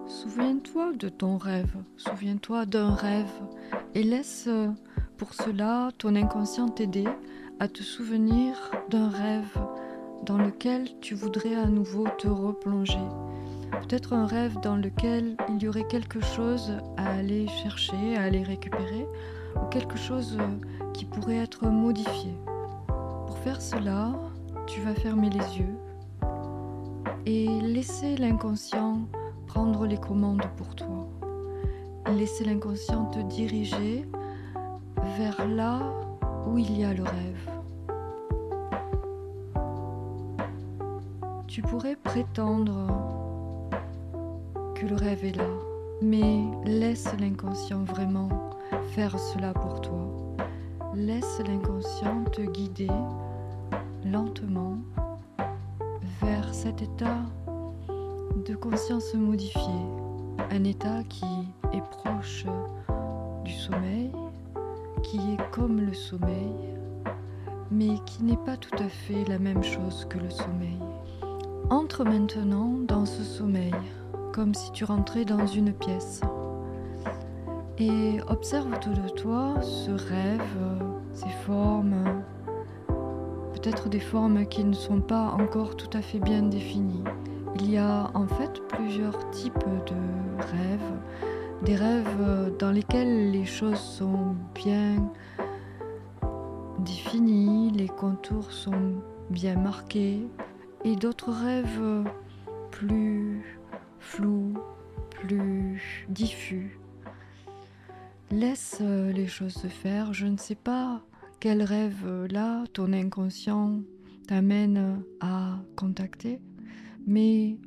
Souviens-toi de ton rêve, souviens-toi d'un rêve et laisse pour cela ton inconscient t'aider à te souvenir d'un rêve dans lequel tu voudrais à nouveau te replonger. Peut-être un rêve dans lequel il y aurait quelque chose à aller chercher, à aller récupérer, ou quelque chose qui pourrait être modifié. Pour faire cela, tu vas fermer les yeux et laisser l'inconscient prendre les commandes pour toi. Laisser l'inconscient te diriger vers là où il y a le rêve. Tu pourrais prétendre que le rêve est là, mais laisse l'inconscient vraiment faire cela pour toi. Laisse l'inconscient te guider lentement vers cet état de conscience modifiée, un état qui est proche du sommeil, qui est comme le sommeil, mais qui n'est pas tout à fait la même chose que le sommeil. Entre maintenant dans ce sommeil, comme si tu rentrais dans une pièce, et observe autour de toi ce rêve, ces formes, peut-être des formes qui ne sont pas encore tout à fait bien définies. Il y a en fait plusieurs types de rêves, des rêves dans lesquels les choses sont bien définies, les contours sont bien marqués, et d'autres rêves plus flous, plus diffus. Laisse les choses se faire. Je ne sais pas quel rêve là ton inconscient t'amène à contacter, mais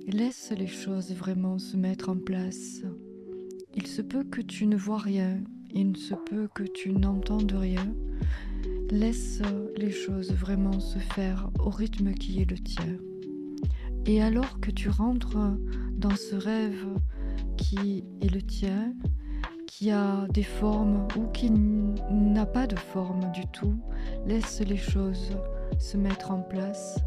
laisse les choses vraiment se mettre en place. Il se peut que tu ne vois rien, il se peut que tu n'entendes rien. Laisse les choses vraiment se faire au rythme qui est le tien. Et alors que tu rentres dans ce rêve qui est le tien, qui a des formes ou qui n'a pas de forme du tout, laisse les choses se mettre en place.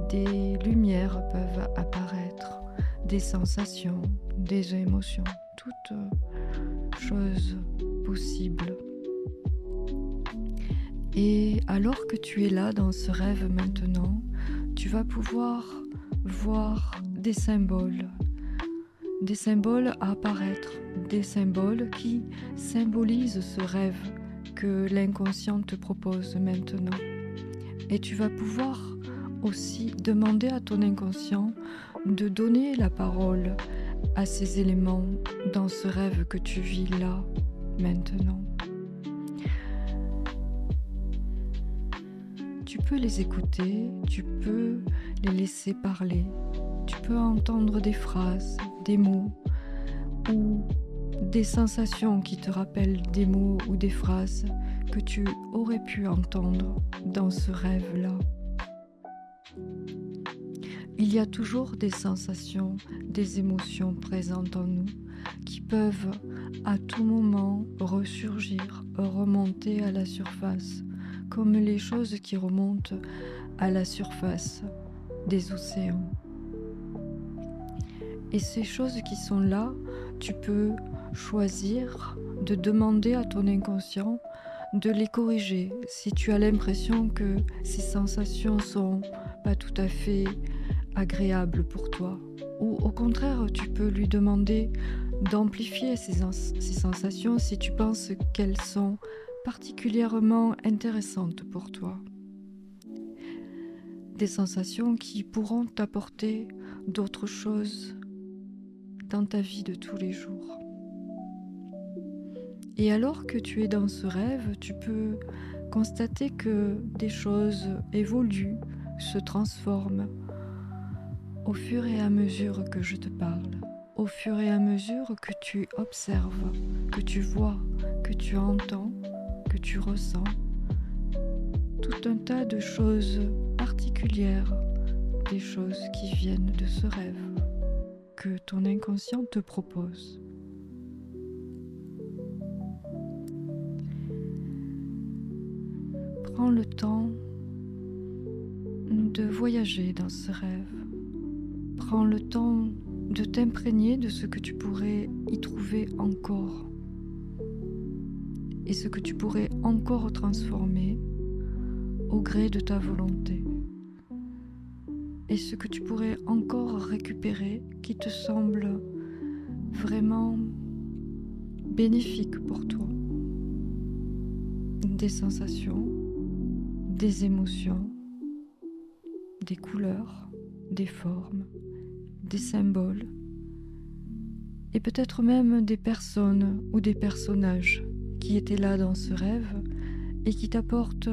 Des lumières peuvent apparaître, des sensations, des émotions, toutes choses possibles. Et alors que tu es là dans ce rêve maintenant, tu vas pouvoir voir des symboles apparaître, des symboles qui symbolisent ce rêve que l'inconscient te propose maintenant. Et tu vas pouvoir aussi demander à ton inconscient de donner la parole à ces éléments dans ce rêve que tu vis là, maintenant. Tu peux les écouter, tu peux les laisser parler, tu peux entendre des phrases, des mots ou des sensations qui te rappellent des mots ou des phrases que tu aurais pu entendre dans ce rêve-là. Il y a toujours des sensations, des émotions présentes en nous qui peuvent à tout moment ressurgir, remonter à la surface, comme les choses qui remontent à la surface des océans. Et ces choses qui sont là, tu peux choisir de demander à ton inconscient de les corriger si tu as l'impression que ces sensations sont pas tout à fait agréables pour toi. Ou au contraire, tu peux lui demander d'amplifier ces sensations si tu penses qu'elles sont particulièrement intéressantes pour toi. Des sensations qui pourront t'apporter d'autres choses dans ta vie de tous les jours. Et alors que tu es dans ce rêve, tu peux constater que des choses évoluent, se transforment au fur et à mesure que je te parle, au fur et à mesure que tu observes, que tu vois, que tu entends, que tu ressens, tout un tas de choses particulières, des choses qui viennent de ce rêve que ton inconscient te propose. Prends le temps de voyager dans ce rêve. Prends le temps de t'imprégner de ce que tu pourrais y trouver encore et ce que tu pourrais encore transformer au gré de ta volonté et ce que tu pourrais encore récupérer qui te semble vraiment bénéfique pour toi. Des sensations, des émotions, des couleurs, des formes, des symboles et peut-être même des personnes ou des personnages qui étaient là dans ce rêve et qui t'apportent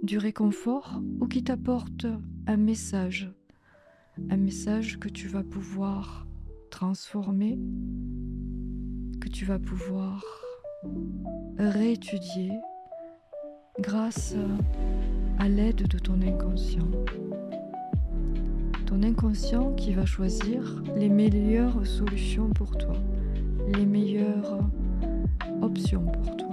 du réconfort ou qui t'apportent un message que tu vas pouvoir transformer, que tu vas pouvoir réétudier grâce à l'aide de ton inconscient. Ton inconscient qui va choisir les meilleures solutions pour toi, les meilleures options pour toi.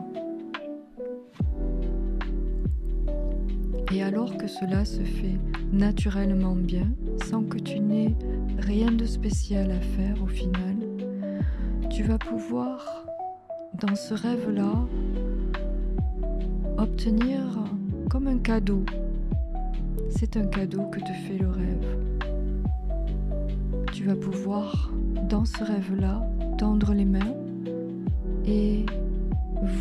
Et alors que cela se fait naturellement bien, sans que tu n'aies rien de spécial à faire au final, tu vas pouvoir, dans ce rêve-là, obtenir comme un cadeau. C'est un cadeau que te fait le rêve. Tu vas pouvoir, dans ce rêve-là, tendre les mains et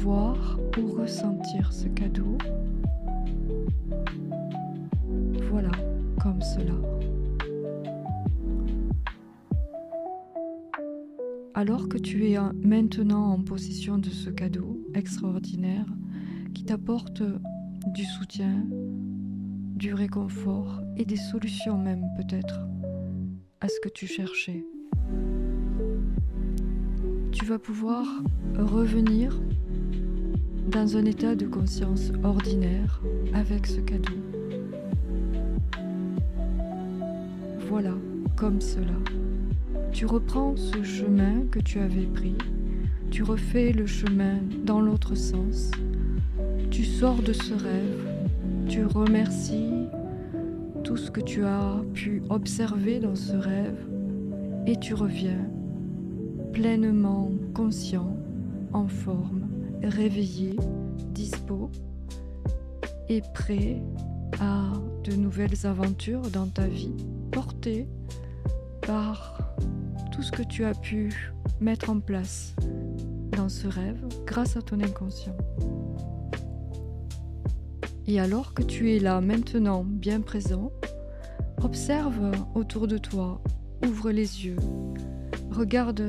voir ou ressentir ce cadeau. Voilà, comme cela. Alors que tu es maintenant en possession de ce cadeau extraordinaire qui t'apporte du soutien, du réconfort et des solutions même peut-être à ce que tu cherchais, tu vas pouvoir revenir dans un état de conscience ordinaire avec ce cadeau. Voilà, comme cela. Tu reprends ce chemin que tu avais pris, tu refais le chemin dans l'autre sens, tu sors de ce rêve, tu remercies tout ce que tu as pu observer dans ce rêve et tu reviens pleinement conscient, en forme, réveillé, dispo et prêt à de nouvelles aventures dans ta vie, porté par tout ce que tu as pu mettre en place dans ce rêve grâce à ton inconscient. Et alors que tu es là maintenant, bien présent, observe autour de toi, ouvre les yeux, regarde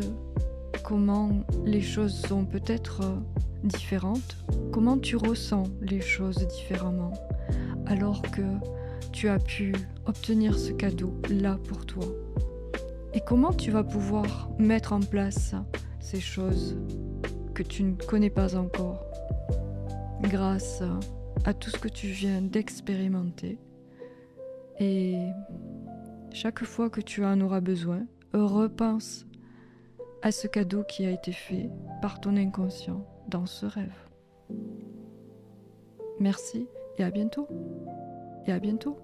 comment les choses sont peut-être différentes, comment tu ressens les choses différemment, alors que tu as pu obtenir ce cadeau là pour toi. Et comment tu vas pouvoir mettre en place ces choses que tu ne connais pas encore grâce à tout ce que tu viens d'expérimenter. Et chaque fois que tu en auras besoin, repense à ce cadeau qui a été fait par ton inconscient dans ce rêve. Merci et à bientôt. Et à bientôt.